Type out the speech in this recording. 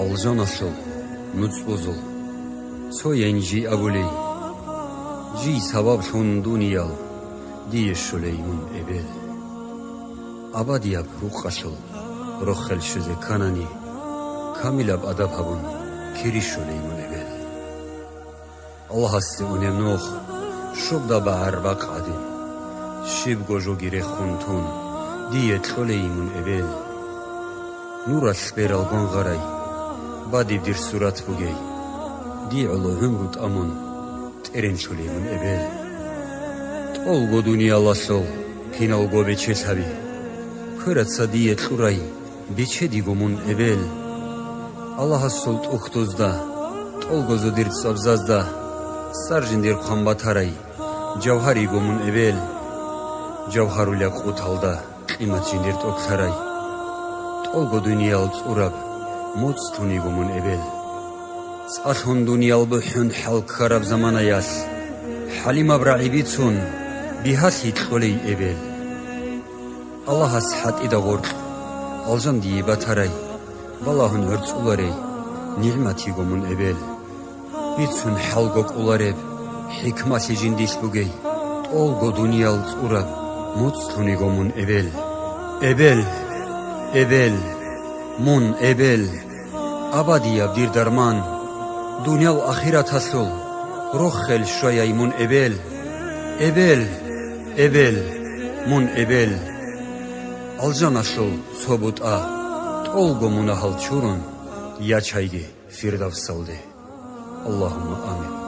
Aljan asıl, nuts bozul, soyenci abuley, ji sabab son duniyal, diye şuleymun ebel. Abadiyab ruh asıl, rohel şüze kanani, kamilab adab habun, kiri şuleymun ebel. Allah hasti unem noh, şubda bağır bak adin, şib gojo gire khuntun, diye şuleymun ebel. Nuras beral gongaray, badibdir surat bugey, di Allah'ın rut amun, teren şuleymun ebel. Olgo dünya lasol, kinalgo beçe sabi, kıratsa diye şuray, beçe digomun ebel. Allah solt uhtuzda, olgozu dirt sabzazda, sarjindir kambataray, cevhari gomun ebel. Cevharul yakutalda, kıymat jindir toksaray. Olgo dünyal urab, mots tunigumun ebel. Salhun dünyal buhun halk karab zamana yas. Halim abra'ibitsun, bihas hitkholey ebel. Allah ashat idagor, aljan diye bataray. Valahun hırts ularey, ni'matigumun ebel. Bitsun halgok ulareb, hikmasi jindis bugey. Olgo dünyal urab, mots tunigumun ebel. Ebel. Ebel, mun ebel, abadiya bir darman, dünyal ahirat hasıl, rohel şayaymun ebel, ebel, ebel, mun ebel, aljan asıl sobut a, olgo munahal çurun, ya çaygi firdavs salde. Allahümme amin.